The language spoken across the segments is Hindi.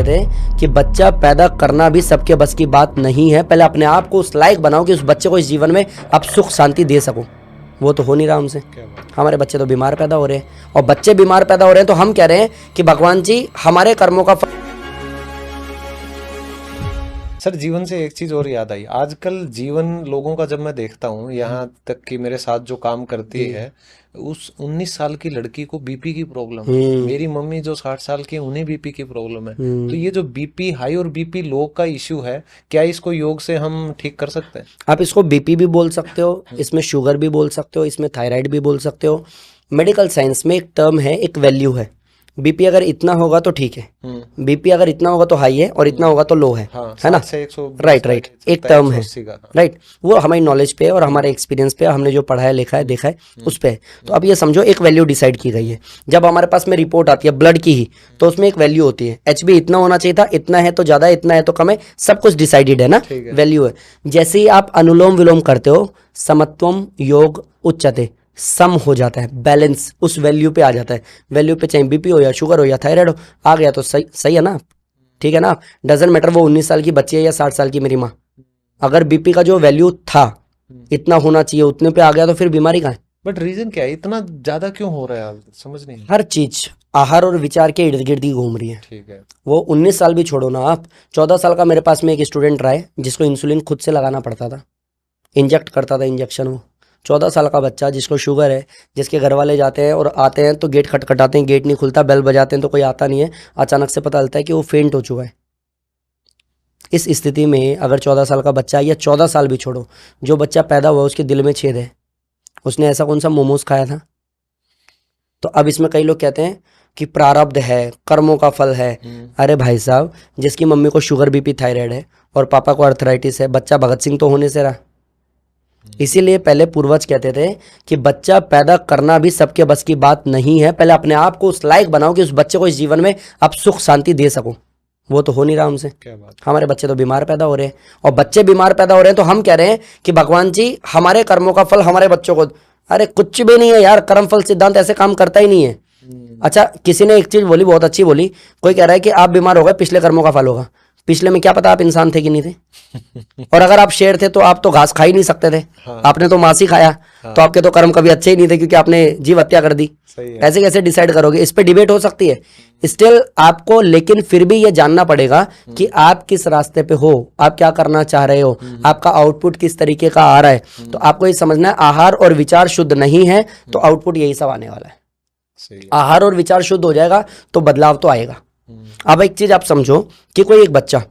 थे कि बच्चा पैदा करना भी सबके बस की बात नहीं है। पहले अपने आप को उस लायक बनाओ कि उस बच्चे को इस जीवन में आप सुख शांति दे सको। वो तो हो नहीं रहा हमसे। हमारे बच्चे तो बीमार पैदा हो रहे हैं, और बच्चे बीमार पैदा हो रहे हैं तो हम कह रहे हैं कि भगवान जी हमारे कर्मों का सर जीवन से एक चीज और याद आई। आजकल जीवन लोगों का जब मैं देखता हूँ, यहाँ तक कि मेरे साथ जो काम करती है उस 19 साल की लड़की को बीपी की प्रॉब्लम है। मेरी मम्मी जो 60 साल की है उन्हें बीपी की प्रॉब्लम है। तो ये जो बीपी हाई और बीपी लो का इश्यू है, क्या इसको योग से हम ठीक कर सकते हैं? आप इसको बीपी भी बोल सकते हो, इसमें शुगर भी बोल सकते हो, इसमें थायराइड भी बोल सकते हो। मेडिकल साइंस में एक टर्म है, एक वैल्यू है। बीपी अगर इतना होगा तो ठीक है, बीपी अगर इतना होगा तो हाई है, और इतना होगा तो लो है, है ना? राइट, एक टर्म है, राइट। वो हमारी नॉलेज पे और हमारे एक्सपीरियंस पे, हमने जो पढ़ा है, लिखा है, देखा है, उस पे है। तो अब ये समझो एक वैल्यू डिसाइड की गई है। जब हमारे पास में रिपोर्ट आती है ब्लड की ही, तो उसमें एक वैल्यू होती है। HB इतना होना चाहिए था, इतना है तो ज्यादा, इतना है तो कम है, सब कुछ डिसाइडेड है ना, वैल्यू है। जैसे ही आप अनुलोम विलोम करते हो, समत्वम योग उच्चते, सम हो जाता है, बैलेंस उस वैल्यू पे आ जाता है। वैल्यू पे चाहे बीपी हो या शुगर हो या थायराइड हो, आ गया तो सही है ना, ठीक है ना? डजंट मैटर वो 19 साल की बच्ची है या 60 साल की मेरी माँ। अगर बीपी का जो वैल्यू था इतना होना चाहिए, उतने पे आ गया तो फिर बीमारी कहाँ है? बट रीजन क्या है, इतना ज्यादा क्यों हो रहा है? समझ नहीं। हर चीज आहार और विचार के इर्द गिर्द ही घूम रही है। ठीक है। वो 19 साल भी छोड़ो ना, आप 14 साल का मेरे पास में एक स्टूडेंट रहा है जिसको इंसुलिन खुद से लगाना पड़ता था, इंजेक्ट करता था इंजेक्शन। वो 14 साल का बच्चा जिसको शुगर है, जिसके घर वाले जाते हैं और आते हैं तो गेट खटखटाते हैं, गेट नहीं खुलता, बेल बजाते हैं तो कोई आता नहीं है, अचानक से पता चलता है कि वो फेंट हो चुका है। इस स्थिति में अगर 14 साल का बच्चा, या 14 साल भी छोड़ो, जो बच्चा पैदा हुआ उसके दिल में छेद है, उसने ऐसा कौन सा मोमोज खाया था? तो अब इसमें कई लोग कहते हैं कि प्रारब्ध है, कर्मों का फल है। अरे भाई साहब, जिसकी मम्मी को शुगर बीपी थायराइड है और पापा को अर्थराइटिस है, बच्चा भगत सिंह तो होने से रहा। इसीलिए पहले पूर्वज कहते थे कि बच्चा पैदा करना भी सबके बस की बात नहीं है। पहले अपने आप को उस लायक बनाओ कि उस बच्चे को इस जीवन में आप सुख शांति दे सको। वो तो हो नहीं रहा हमसे। क्या बात? हमारे बच्चे तो बीमार पैदा हो रहे हैं, और बच्चे बीमार पैदा हो रहे हैं तो हम कह रहे हैं कि भगवान जी हमारे कर्मों का फल हमारे बच्चों को। अरे कुछ भी नहीं है यार, कर्म फल सिद्धांत ऐसे काम करता ही नहीं है। अच्छा, किसी ने एक चीज बोली, बहुत अच्छी बोली। कोई कह रहा है कि आप बीमार हो गए, पिछले कर्मों का फल होगा। पिछले में क्या पता आप इंसान थे कि नहीं थे? और अगर आप शेर थे तो आप तो घास खा ही नहीं सकते थे। आपने तो मांस ही खाया। तो आपके तो कर्म कभी अच्छे ही नहीं थे, क्योंकि आपने जीव हत्या कर दी। ऐसे कैसे डिसाइड करोगे? इस पे डिबेट हो सकती है स्टिल आपको, लेकिन फिर भी ये जानना पड़ेगा कि आप किस रास्ते पे हो, आप क्या करना चाह रहे हो, आपका आउटपुट किस तरीके का आ रहा है। तो आपको ये समझना है, आहार और विचार शुद्ध नहीं है तो आउटपुट यही सब आने वाला है। आहार और विचार शुद्ध हो जाएगा तो बदलाव तो आएगा। अब एक चीज आप समझो कि कोई एक बच्चा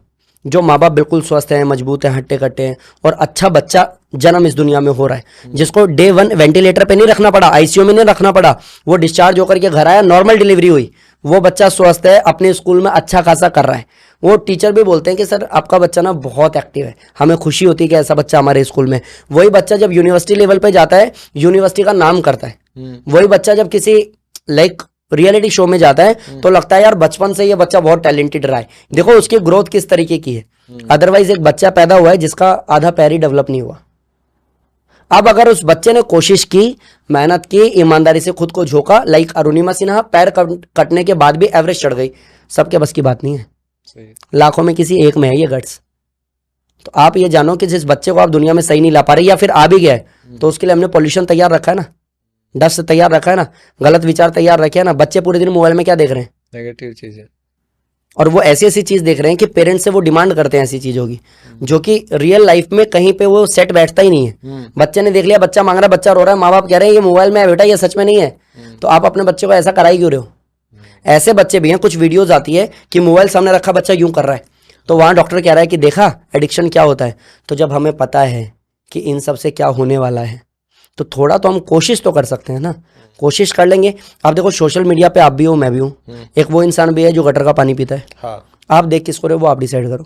जो माँ बाप बिल्कुल स्वस्थ हैं, मजबूत हैं, हट्टे कट्टे हैं, और अच्छा बच्चा जन्म इस दुनिया में हो रहा है, जिसको डे 1 वेंटिलेटर पे नहीं रखना पड़ा, ICU में नहीं रखना पड़ा, वो डिस्चार्ज होकर के घर आया, नॉर्मल डिलीवरी हुई, वो बच्चा स्वस्थ है, अपने स्कूल में अच्छा खासा कर रहा है। वो टीचर भी बोलते हैं कि सर आपका बच्चा ना बहुत एक्टिव है, हमें खुशी होती है कि ऐसा बच्चा हमारे स्कूल में। वही बच्चा जब यूनिवर्सिटी लेवल पे जाता है, यूनिवर्सिटी का नाम करता है। वही बच्चा जब किसी लाइक रियलिटी शो में जाता है तो लगता है यार बचपन से ये बच्चा बहुत टैलेंटेड रहा है, देखो उसकी ग्रोथ किस तरीके की है। अदरवाइज एक बच्चा पैदा हुआ है जिसका आधा पैर ही डेवलप नहीं हुआ। अब अगर उस बच्चे ने कोशिश की, मेहनत की, ईमानदारी से खुद को झोंका, लाइक अरुणिमा सिन्हा, पैर कटने के बाद भी एवरेज चढ़ गई, सबके बस की बात नहीं है। लाखों में किसी एक में है ये गट्स। तो आप ये जानो कि जिस बच्चे को आप दुनिया में सही नहीं ला पा रहे, या फिर आ भी गया है, तो उसके लिए हमने पॉल्यूशन तैयार रखा है ना, डस्ट तैयार रखा है ना, गलत विचार तैयार रखे है ना। बच्चे पूरे दिन मोबाइल में क्या देख रहे हैं? नेगेटिव चीजें। और वो ऐसी ऐसी चीज देख रहे हैं कि पेरेंट्स से वो डिमांड करते हैं ऐसी चीजों की, जो कि रियल लाइफ में कहीं पे वो सेट बैठता ही नहीं है। बच्चे ने देख लिया, बच्चा मांग रहा है, बच्चा रो रहा है, माँ बाप कह रहे हैं ये मोबाइल में है बेटा, ये सच में नहीं है। तो आप अपने बच्चे को ऐसा कराई क्यों रहे हो? ऐसे बच्चे भी हैं, कुछ वीडियोज आती है कि मोबाइल सामने रखा बच्चा यूं कर रहा है, तो वहां डॉक्टर कह रहा है कि देखा एडिक्शन क्या होता है। तो जब हमें पता है कि इन सब से क्या होने वाला है, तो थोड़ा तो हम कोशिश तो कर सकते हैं ना, कोशिश कर लेंगे। आप देखो सोशल मीडिया पे आप भी हो, मैं भी हूँ, एक वो इंसान भी है जो गटर का पानी पीता है। आप देख किसको रहे हो वो आप डिसाइड करो।